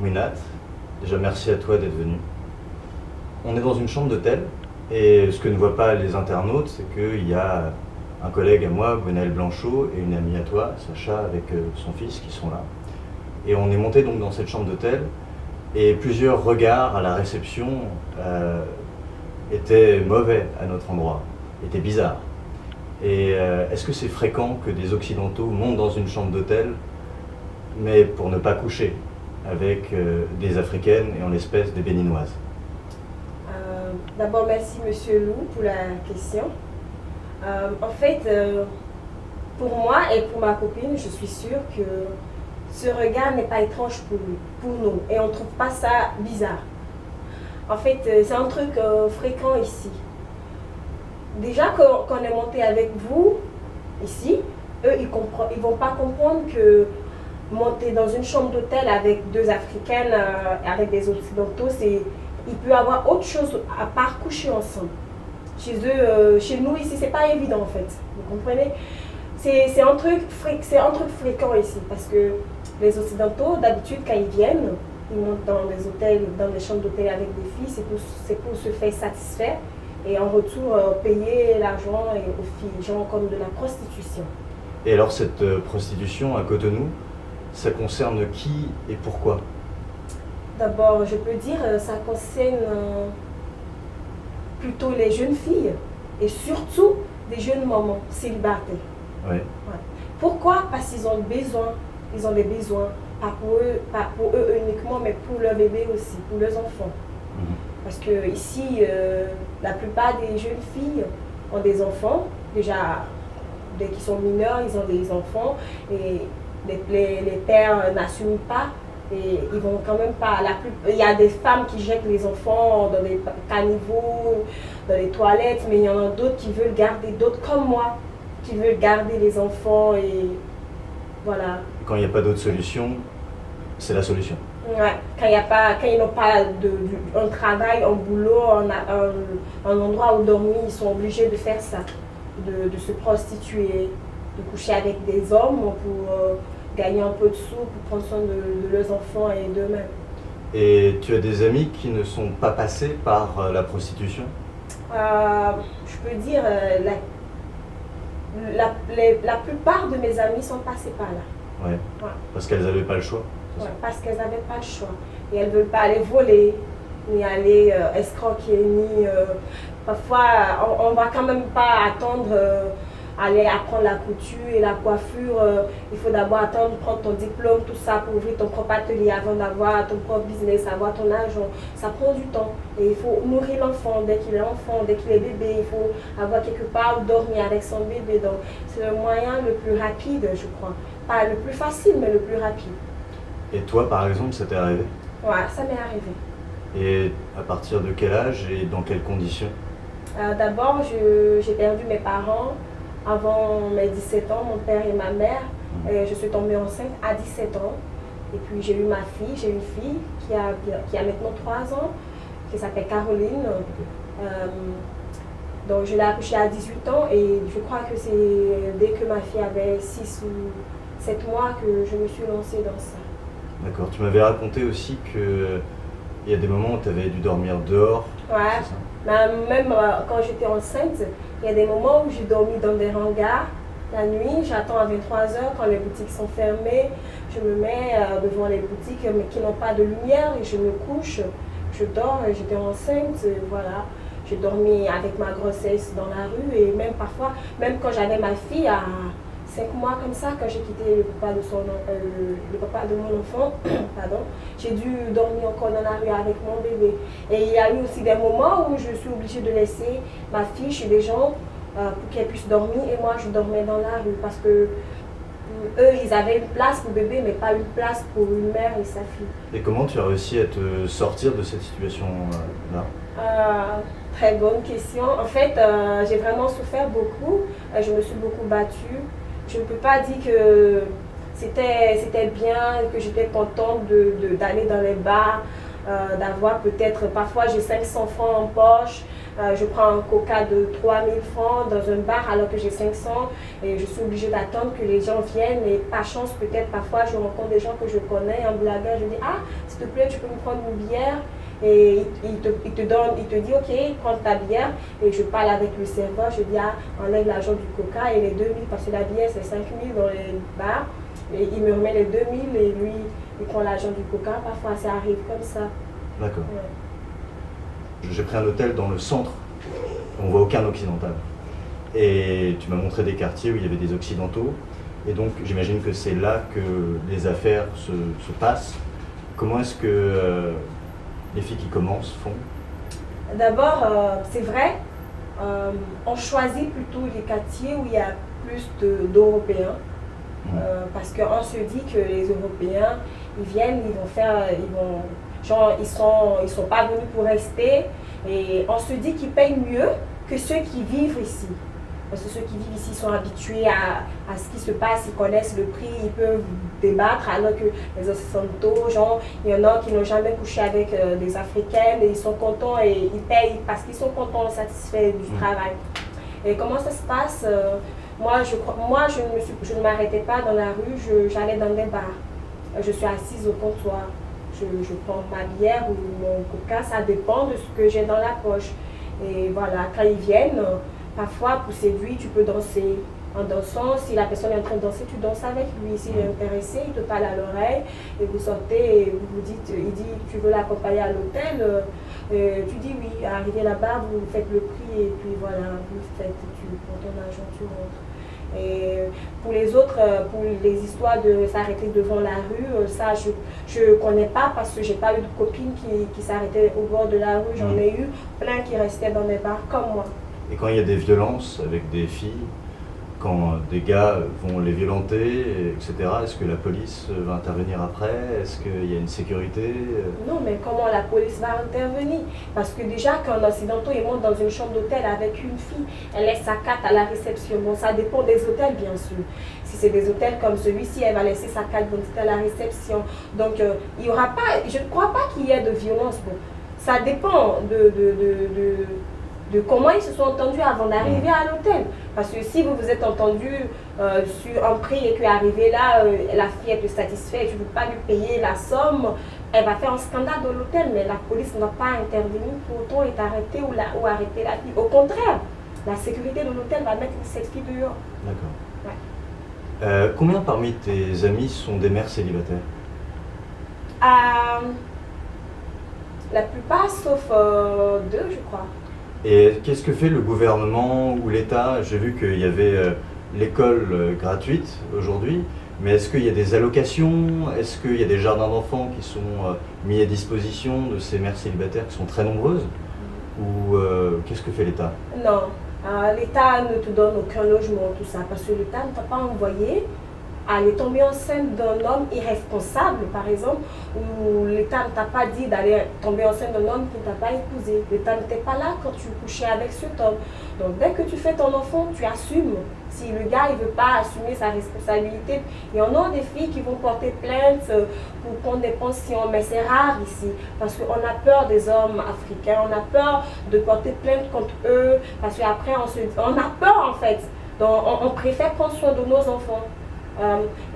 Winat, déjà merci à toi d'être venu. On est dans une chambre d'hôtel et ce que ne voient pas les internautes, c'est qu'il y a un collègue à moi, Gwenaël Blanchot, et une amie à toi, Sacha, avec son fils qui sont là. Et on est monté donc dans cette chambre d'hôtel et plusieurs regards à la réception étaient mauvais à notre endroit, étaient bizarres. Et est-ce que c'est fréquent que des Occidentaux montent dans une chambre d'hôtel, mais pour ne pas coucher avec des Africaines et en l'espèce des Béninoises? D'abord, merci Monsieur Lou pour la question. En fait, pour moi et pour ma copine, je suis sûre que ce regard n'est pas étrange pour nous et on ne trouve pas ça bizarre. En fait, c'est un truc fréquent ici. Déjà qu'on est monté avec vous ici, eux ils vont pas comprendre que monter dans une chambre d'hôtel avec deux Africaines, avec des Occidentaux, il peut y avoir autre chose à part coucher ensemble. Chez eux, chez nous ici, c'est pas évident en fait. Vous comprenez? C'est un truc fréquent ici parce que les Occidentaux, d'habitude, quand ils viennent, ils montent dans les hôtels, dans les chambres d'hôtel avec des filles, c'est pour se faire satisfaire et en retour payer l'argent aux filles, genre comme de la prostitution. Et alors cette prostitution à Cotonou, ça concerne qui et pourquoi? D'abord, je peux dire, ça concerne plutôt les jeunes filles et surtout des jeunes mamans célibataires. Oui. Ouais. Pourquoi? Parce qu'ils ont besoin, ils ont des besoins, pas pour eux uniquement, mais pour leurs bébés aussi, pour leurs enfants. Parce que ici, la plupart des jeunes filles ont des enfants, déjà, dès qu'ils sont mineurs, ils ont des enfants, et les pères n'assument pas, et ils vont quand même pas. Il y a des femmes qui jettent les enfants dans des caniveaux, dans les toilettes, mais il y en a d'autres qui veulent garder, d'autres comme moi, qui veulent garder les enfants, et voilà. Quand il n'y a pas d'autre solution, c'est la solution. Ouais, quand ils n'ont pas un travail, un boulot, un endroit où dormir, ils sont obligés de faire ça, de se prostituer, de coucher avec des hommes pour gagner un peu de sous, pour prendre soin de leurs enfants et d'eux-mêmes. Et tu as des amis qui ne sont pas passés par la prostitution? Je peux dire, la plupart de mes amis sont passés par là. Ouais. Ouais. Parce qu'elles n'avaient pas le choix. Ouais, parce qu'elles n'avaient pas le choix. Et elles ne veulent pas aller voler, ni aller escroquer, ni... parfois, on ne va quand même pas attendre, aller apprendre la couture et la coiffure. Il faut d'abord attendre, prendre ton diplôme, tout ça, pour ouvrir ton propre atelier avant d'avoir ton propre business, avoir ton argent. Ça prend du temps. Et il faut nourrir l'enfant dès qu'il est enfant, dès qu'il est bébé. Il faut avoir quelque part où dormir avec son bébé. Donc, c'est le moyen le plus rapide, je crois. Pas le plus facile, mais le plus rapide. Et toi, par exemple, ça t'est arrivé? Ouais, ça m'est arrivé. Et à partir de quel âge et dans quelles conditions? D'abord, j'ai perdu mes parents avant mes 17 ans, mon père et ma mère. Je suis tombée enceinte à 17 ans. Et puis j'ai eu ma fille, j'ai une fille qui a maintenant 3 ans, qui s'appelle Caroline. Donc je l'ai accouchée à 18 ans et je crois que c'est dès que ma fille avait 6 ou 7 mois que je me suis lancée dans ça. D'accord. Tu m'avais raconté aussi qu'il y a des moments où tu avais dû dormir dehors. Ouais. Même quand j'étais enceinte, il y a des moments où j'ai dormi dans des hangars. La nuit, j'attends à 23h quand les boutiques sont fermées. Je me mets devant les boutiques mais qui n'ont pas de lumière et je me couche. Je dors et j'étais enceinte. Voilà. J'ai dormi avec ma grossesse dans la rue et même parfois, même quand j'avais ma fille à 5 mois comme ça, quand j'ai quitté le papa de mon enfant, pardon, j'ai dû dormir encore dans la rue avec mon bébé. Et il y a eu aussi des moments où je suis obligée de laisser ma fille chez des gens pour qu'elle puisse dormir et moi je dormais dans la rue parce que eux ils avaient une place pour bébé mais pas une place pour une mère et sa fille. Et comment tu as réussi à te sortir de cette situation-là? Très bonne question. En fait, j'ai vraiment souffert beaucoup. Je me suis beaucoup battue. Je ne peux pas dire que c'était bien, que j'étais contente d'aller dans les bars, d'avoir peut-être, parfois j'ai 500 francs en poche, Je prends un coca de 3000 francs dans un bar alors que j'ai 500 et je suis obligée d'attendre que les gens viennent et par chance peut-être parfois je rencontre des gens que je connais en blaguant, je dis ah s'il te plaît tu peux me prendre une bière et il te dit ok prends ta bière et je parle avec le serveur, je dis ah enlève l'argent du coca et les 2000 parce que la bière c'est 5000 dans les bars et il me remet les 2000 et lui il prend l'argent du coca, parfois ça arrive comme ça. D'accord. Ouais. J'ai pris un hôtel dans le centre, on voit aucun occidental. Et tu m'as montré des quartiers où il y avait des occidentaux. Et donc j'imagine que c'est là que les affaires se passent. Comment est-ce que les filles qui commencent font? D'abord, c'est vrai, on choisit plutôt les quartiers où il y a plus d'Européens. Parce qu'on se dit que les Européens, ils viennent, ils sont pas venus pour rester. Et on se dit qu'ils payent mieux que ceux qui vivent ici. Parce que ceux qui vivent ici sont habitués à ce qui se passe, ils connaissent le prix, ils peuvent débattre, alors que les Occidentaux, genre, il y en a qui n'ont jamais couché avec des Africaines et ils sont contents et ils payent parce qu'ils sont contents, satisfaits du travail. Et comment ça se passe? Moi, je ne m'arrêtais pas dans la rue, j'allais dans des bars. Je suis assise au comptoir. Je prends ma bière ou mon coca, ça dépend de ce que j'ai dans la poche. Et voilà, quand ils viennent, parfois pour séduire, tu peux danser. En dansant, si la personne est en train de danser, tu danses avec lui. S'il est intéressé, il te parle à l'oreille et vous sortez et vous dites, il dit tu veux l'accompagner à l'hôtel, tu dis oui, arrivé là-bas, vous faites le prix et puis voilà, vous faites, tu prends ton argent, tu rentres. Et pour les autres, pour les histoires de s'arrêter devant la rue, ça je ne connais pas parce que j'ai pas eu de copines qui s'arrêtaient au bord de la rue. J'en ai eu plein qui restaient dans des bars comme moi. Et quand il y a des violences avec des filles, quand des gars vont les violenter, etc., est-ce que la police va intervenir après? Est-ce qu'il y a une sécurité? Non, mais comment la police va intervenir? Parce que déjà, quand un occidentaux il monte dans une chambre d'hôtel avec une fille, elle laisse sa carte à la réception. Bon, ça dépend des hôtels, bien sûr. Si c'est des hôtels comme celui-ci, elle va laisser sa carte d'identité à la réception. Donc, il y aura pas, je ne crois pas qu'il y ait de violence. Bon, ça dépend de comment ils se sont entendus avant d'arriver à l'hôtel. Parce que si vous vous êtes entendus sur un prix et qu'arrivé là, la fille est satisfaite et tu ne veux pas lui payer la somme, elle va faire un scandale dans l'hôtel, mais la police ne va pas intervenir pour autant et t'arrêter ou arrêter la fille. Au contraire, la sécurité de l'hôtel va mettre cette fille dehors. D'accord. Ouais. Combien parmi tes amis sont des mères célibataires? La plupart, sauf 2, je crois. Et qu'est-ce que fait le gouvernement ou l'État? J'ai vu qu'il y avait l'école gratuite aujourd'hui, mais est-ce qu'il y a des allocations? Est-ce qu'il y a des jardins d'enfants qui sont mis à disposition de ces mères célibataires qui sont très nombreuses? Ou qu'est-ce que fait l'État? Non, l'État ne te donne aucun logement, tout ça, parce que l'État ne t'a pas envoyé à aller tomber enceinte d'un homme irresponsable, par exemple, ou l'État ne t'a pas dit d'aller tomber enceinte d'un homme qui ne t'a pas épousé. L'État n'était pas là quand tu couchais avec cet homme. Donc dès que tu fais ton enfant, tu assumes. Si le gars ne veut pas assumer sa responsabilité, il y en a des filles qui vont porter plainte pour prendre des pensions, mais c'est rare ici, parce qu'on a peur des hommes africains, on a peur de porter plainte contre eux, parce qu'après on a peur en fait. Donc on préfère prendre soin de nos enfants.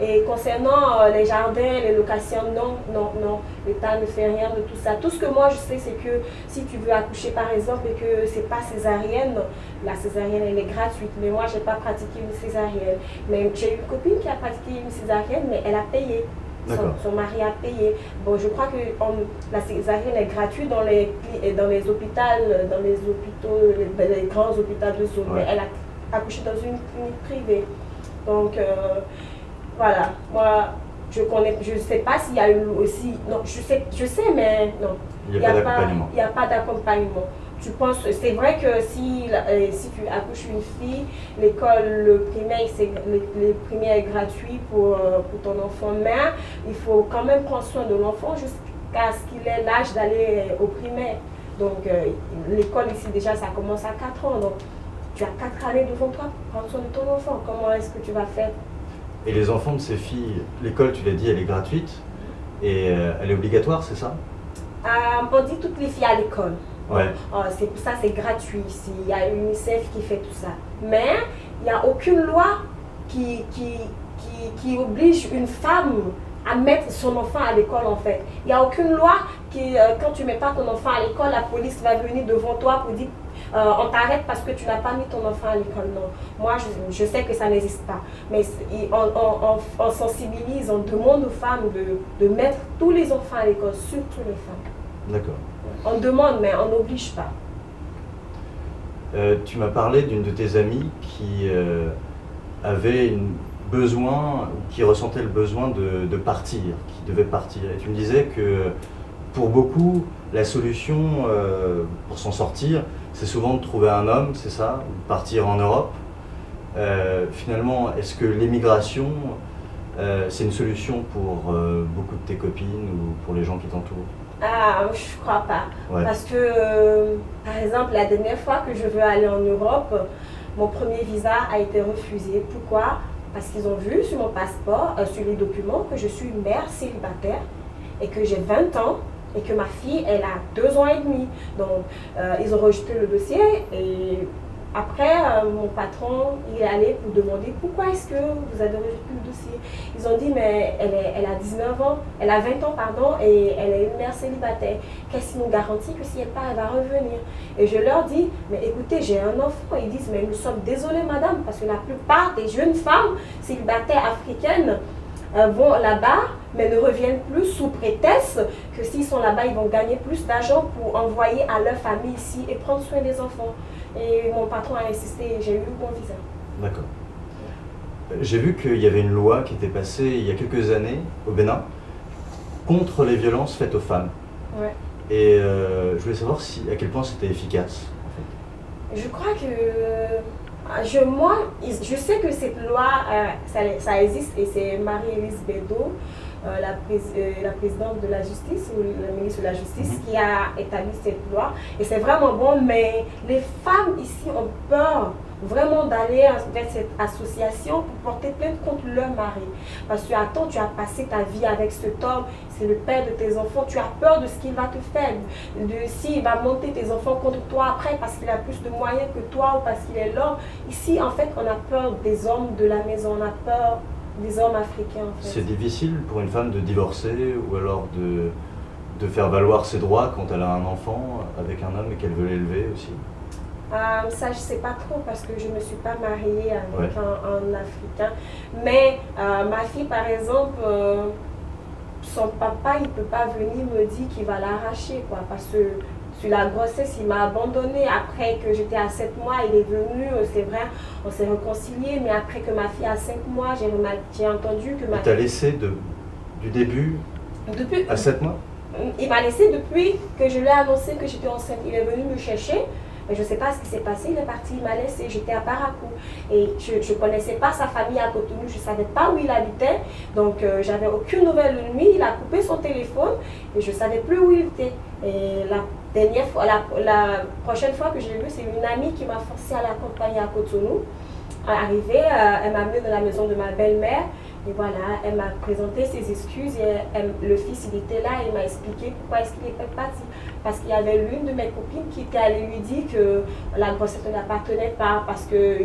Et concernant les jardins, les locations, non, l'État ne fait rien de tout ça. Tout ce que moi je sais, c'est que si tu veux accoucher par exemple et que c'est pas césarienne, la césarienne elle est gratuite, mais moi j'ai pas pratiqué une césarienne. Mais j'ai une copine qui a pratiqué une césarienne, mais elle a payé. Son mari a payé. Bon, je crois que la césarienne est gratuite dans les hôpitaux, les grands hôpitaux de zone, mais elle a accouché dans une clinique privée. Donc, voilà, moi, je ne sais pas s'il y a eu aussi, non, je sais, mais non. Il n'y a pas d'accompagnement. Il n'y a pas d'accompagnement. Tu penses, c'est vrai que si tu accouches une fille, l'école primaire est gratuit pour ton enfant, mais il faut quand même prendre soin de l'enfant jusqu'à ce qu'il ait l'âge d'aller au primaire. Donc, l'école ici, déjà, ça commence à 4 ans. Donc, tu as 4 années devant toi pour prendre soin de ton enfant. Comment est-ce que tu vas faire? Et les enfants de ces filles, l'école, tu l'as dit, elle est gratuite et elle est obligatoire, c'est ça? On dit toutes les filles à l'école. Ouais. Ça, c'est gratuit ici. Il y a UNICEF qui fait tout ça. Mais il n'y a aucune loi qui oblige une femme à mettre son enfant à l'école en fait. Il n'y a aucune loi qui, quand tu ne mets pas ton enfant à l'école, la police va venir devant toi pour dire on t'arrête parce que tu n'as pas mis ton enfant à l'école. Non, moi je sais que ça n'existe pas. Mais on sensibilise, on demande aux femmes de mettre tous les enfants à l'école, surtout les femmes. D'accord. On demande, mais on n'oblige pas. Tu m'as parlé d'une de tes amies qui avait besoin, qui ressentait le besoin de partir, qui devait partir. Et tu me disais que pour beaucoup, la solution pour s'en sortir, c'est souvent de trouver un homme, c'est ça, ou de partir en Europe. Finalement, est-ce que l'émigration, c'est une solution pour beaucoup de tes copines ou pour les gens qui t'entourent? Ah, je crois pas. Ouais. Parce que, par exemple, la dernière fois que je veux aller en Europe, mon premier visa a été refusé. Pourquoi? Parce qu'ils ont vu sur mon passeport, sur les documents, que je suis une mère célibataire et que j'ai 20 ans et que ma fille, elle a 2 ans et demi. Donc, ils ont rejeté le dossier et après, mon patron, il est allé pour demander pourquoi est-ce que vous avez rejeté le dossier. Ils ont dit, mais elle a 19 ans, elle a 20 ans, pardon, et elle est une mère célibataire. Qu'est-ce qui nous garantit que si elle part, elle va revenir? Et je leur dis, mais écoutez, j'ai un enfant. Ils disent, mais nous sommes désolés, madame, parce que la plupart des jeunes femmes célibataires africaines vont là-bas, mais ne reviennent plus sous prétexte que s'ils sont là-bas, ils vont gagner plus d'argent pour envoyer à leur famille ici et prendre soin des enfants. Et mon patron a insisté et j'ai eu le bon visa. D'accord. J'ai vu qu'il y avait une loi qui était passée il y a quelques années au Bénin contre les violences faites aux femmes. Ouais. Et je voulais savoir à quel point c'était efficace. En fait. Je crois que je sais que cette loi, ça existe et c'est Marie-Élise Bédot, la présidente de la justice ou la ministre de la justice qui a établi cette loi. Et c'est vraiment bon, mais les femmes ici ont peur vraiment d'aller vers cette association pour porter plainte contre leur mari. Parce que attends, tu as passé ta vie avec cet homme, c'est le père de tes enfants, tu as peur de ce qu'il va te faire, de s'il va monter tes enfants contre toi après parce qu'il a plus de moyens que toi ou parce qu'il est l'homme. Ici, en fait, on a peur des hommes de la maison, on a peur des hommes africains. En fait. C'est difficile pour une femme de divorcer ou alors de faire valoir ses droits quand elle a un enfant avec un homme et qu'elle veut l'élever aussi? Ça, je ne sais pas trop parce que je ne me suis pas mariée avec un Africain. Mais ma fille, par exemple, son papa, il ne peut pas venir me dire qu'il va l'arracher, quoi, parce que sur la grossesse, il m'a abandonnée. Après que j'étais à 7 mois, il est venu, c'est vrai, on s'est réconciliés. Mais après que ma fille a 5 mois, j'ai entendu que ma fille... Tu as laissé du début à 7 mois? Il m'a laissé depuis que je lui ai annoncé que j'étais enceinte. Il est venu me chercher. Mais je ne sais pas ce qui s'est passé, il est parti, il m'a laissé, j'étais à Parakou. Et je ne connaissais pas sa famille à Cotonou, je ne savais pas où il habitait. Donc, j'avais aucune nouvelle de lui. Il a coupé son téléphone et je ne savais plus où il était. Et la prochaine fois que j'ai vu, c'est une amie qui m'a forcé à l'accompagner à Cotonou. Arrivée, elle m'a amenée dans la maison de ma belle-mère. Et voilà, elle m'a présenté ses excuses et le fils, il était là et il m'a expliqué pourquoi est-ce qu'il était parti. Parce qu'il y avait l'une de mes copines qui était allée lui dire que la grossesse ne l'appartenait pas parce que,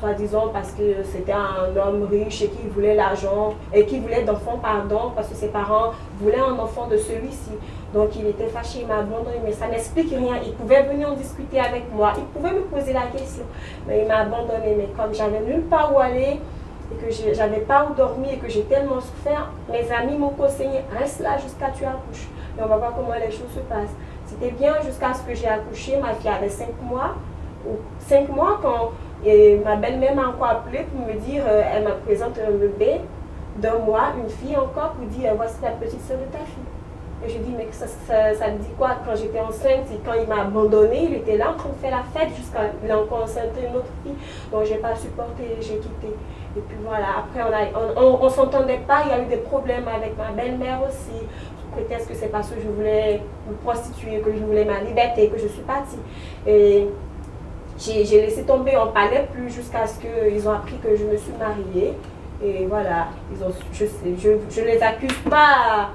soi-disant, parce que c'était un homme riche et qui voulait l'argent et qui voulait d'enfants, pardon, parce que ses parents voulaient un enfant de celui-ci. Donc il était fâché, il m'a abandonné, mais ça n'explique rien. Il pouvait venir en discuter avec moi, il pouvait me poser la question, mais il m'a abandonné. Mais comme j'avais nulle part où aller, et que j'avais pas où dormir et que j'ai tellement souffert, mes amis m'ont conseillé, reste là jusqu'à ce que tu accouches. Et on va voir comment les choses se passent. C'était bien jusqu'à ce que j'ai accouché, ma fille avait 5 mois. 5 mois quand ma belle-mère m'a encore appelé pour me dire, elle m'a présenté un bébé d'1 mois, une fille encore, pour dire, voici la petite soeur de ta fille. Et je dis, mais ça me dit quoi? Quand j'étais enceinte et quand il m'a abandonnée, il était là en train de faire la fête jusqu'à il a encore enceinte une autre fille. Donc je n'ai pas supporté, j'ai quitté. Et puis voilà, après on ne s'entendait pas, il y a eu des problèmes avec ma belle-mère aussi. Peut-être que c'est parce que je voulais me prostituer, que je voulais ma liberté, que je suis partie. Et j'ai laissé tomber, on ne parlait plus jusqu'à ce qu'ils ont appris que je me suis mariée. Et voilà, je ne les accuse pas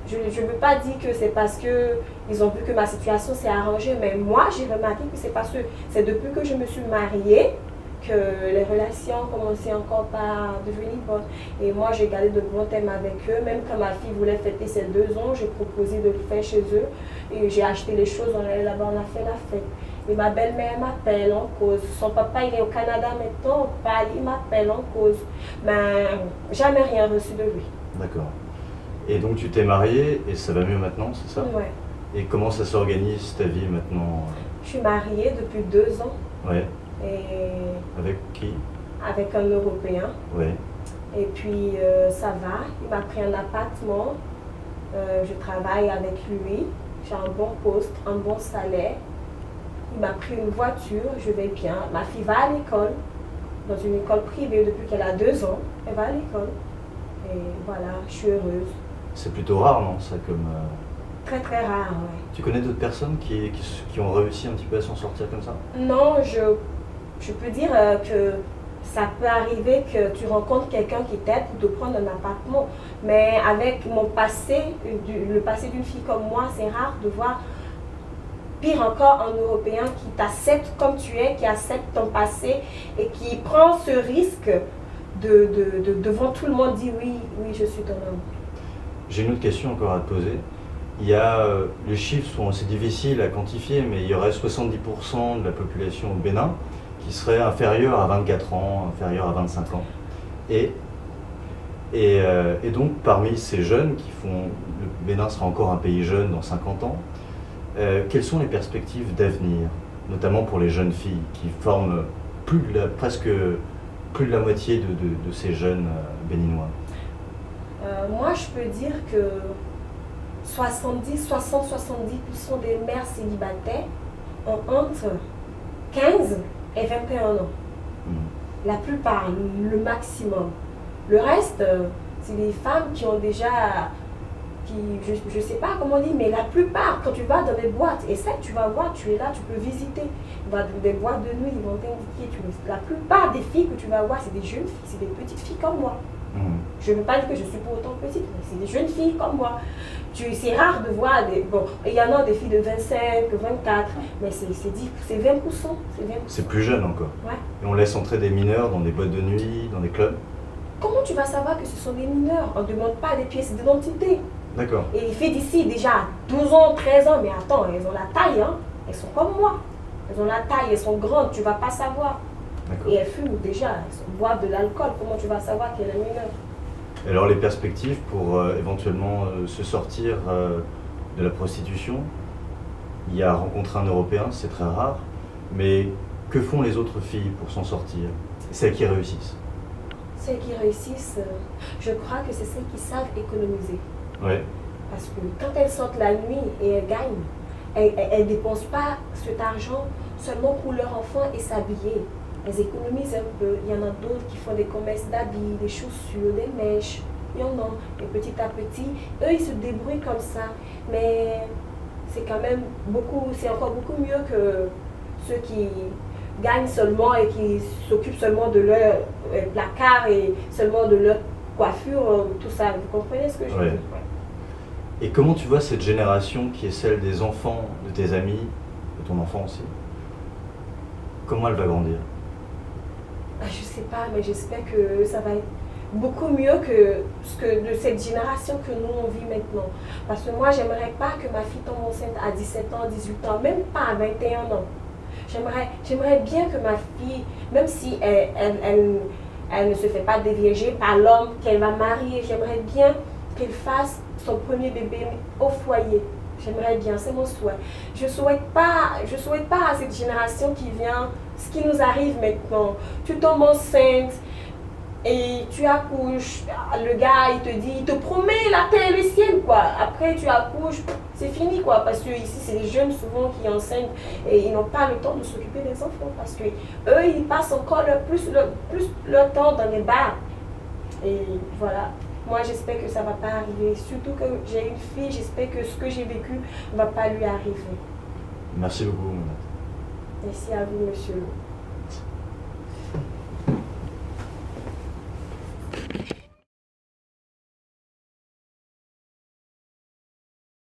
Je ne veux pas dire que c'est parce qu'ils ont vu que ma situation s'est arrangée, mais moi j'ai remarqué que c'est parce que c'est depuis que je me suis mariée que les relations commençaient encore par devenir bonnes. Et moi j'ai gardé de bons thèmes avec eux, même quand ma fille voulait fêter ses 2 ans, j'ai proposé de le faire chez eux et j'ai acheté les choses, on allait là-bas, on a fait la fête. Et ma belle-mère m'appelle en cause. Son papa, il est au Canada maintenant, on parle, il m'appelle en cause. Mais jamais rien reçu de lui. D'accord. Et donc tu t'es mariée et ça va mieux maintenant, c'est ça? Ouais. Et comment ça s'organise ta vie maintenant? Je suis mariée depuis 2 ans. Ouais. Et Avec qui? avec un Européen. Ouais. Et puis ça va. Il m'a pris un appartement. Je travaille avec lui. J'ai un bon poste, un bon salaire. Il m'a pris une voiture, je vais bien. Ma fille va à l'école, dans une école privée depuis qu'elle a 2 ans. Elle va à l'école. Et voilà, je suis heureuse. C'est plutôt rare, non, ça, comme... Très très rare, ouais. Tu connais d'autres personnes qui ont réussi un petit peu à s'en sortir comme ça? Non, je peux dire que ça peut arriver que tu rencontres quelqu'un qui t'aide pour te prendre un appartement. Mais avec mon passé, le passé d'une fille comme moi, c'est rare de voir, pire encore, un Européen qui t'accepte comme tu es, qui accepte ton passé et qui prend ce risque devant tout le monde, dit oui, oui, je suis ton homme. J'ai une autre question encore à te poser. Les chiffres sont assez difficiles à quantifier, mais il y aurait 70% de la population au Bénin qui serait inférieure à 24 ans, inférieure à 25 ans. Et donc, parmi ces jeunes le Bénin sera encore un pays jeune dans 50 ans, quelles sont les perspectives d'avenir, notamment pour les jeunes filles qui forment presque plus de la moitié de ces jeunes béninois? Moi, je peux dire que 60-70% des mères célibataires ont entre 15 et 21 ans. La plupart, le maximum. Le reste, c'est des femmes qui ont déjà, je ne sais pas comment on dit, mais la plupart, quand tu vas dans des boîtes, et ça, tu vas voir, tu es là, tu peux visiter. Tu vas dans des boîtes de nuit, ils vont t'indiquer. La plupart des filles que tu vas voir, c'est des jeunes filles, c'est des petites filles comme moi. Je ne veux pas dire que je suis pour autant petite, mais c'est des jeunes filles comme moi. C'est rare de voir il y en a des filles de 25, 24, mais c'est 20%. C'est plus jeune encore. Ouais. Et on laisse entrer des mineurs dans des boîtes de nuit, dans des clubs? Comment tu vas savoir que ce sont des mineurs? On ne demande pas des pièces d'identité. D'accord. Et les filles d'ici, déjà 12 ans, 13 ans, mais attends, elles ont la taille, hein. Elles sont comme moi. Elles ont la taille, elles sont grandes, tu ne vas pas savoir. Et elles fument déjà, elles boivent de l'alcool, comment tu vas savoir qu'elle est mineure? Alors les perspectives pour éventuellement se sortir de la prostitution, il y a rencontrer un Européen, c'est très rare, mais que font les autres filles pour s'en sortir? Celles qui réussissent? Celles qui réussissent, je crois que c'est celles qui savent économiser. Ouais. Parce que quand elles sortent la nuit et elles gagnent, elles ne dépensent pas cet argent seulement pour leur enfant et s'habiller. Elles économisent un peu. Il y en a d'autres qui font des commerces d'habits, des chaussures, des mèches. Il y en a. Et petit à petit, eux, ils se débrouillent comme ça. Mais c'est quand même c'est encore beaucoup mieux que ceux qui gagnent seulement et qui s'occupent seulement de leur placard et seulement de leur coiffure, tout ça. Vous comprenez ce que je veux dire? Ouais. Et comment tu vois cette génération qui est celle des enfants de tes amis, de ton enfant aussi? Comment elle va grandir? Je sais pas, mais j'espère que ça va être beaucoup mieux que de cette génération que nous on vit maintenant. Parce que moi, j'aimerais pas que ma fille tombe enceinte à 17 ans, 18 ans, même pas à 21 ans. J'aimerais bien que ma fille, même si elle ne se fait pas dévierger par l'homme qu'elle va marier, j'aimerais bien qu'elle fasse son premier bébé au foyer. J'aimerais bien, c'est mon souhait. Je ne souhaite pas à cette génération qui vient ce qui nous arrive maintenant. Tu tombes enceinte et tu accouches. Le gars, il te dit, il te promet la terre et le ciel, quoi. Après, tu accouches, c'est fini, quoi. Parce que ici, c'est les jeunes souvent qui enseignent et ils n'ont pas le temps de s'occuper des enfants. Parce que eux, ils passent encore plus leur temps dans les bars. Et voilà. Moi, j'espère que ça ne va pas arriver. Surtout que j'ai une fille, j'espère que ce que j'ai vécu ne va pas lui arriver. Merci beaucoup. Merci à vous, monsieur.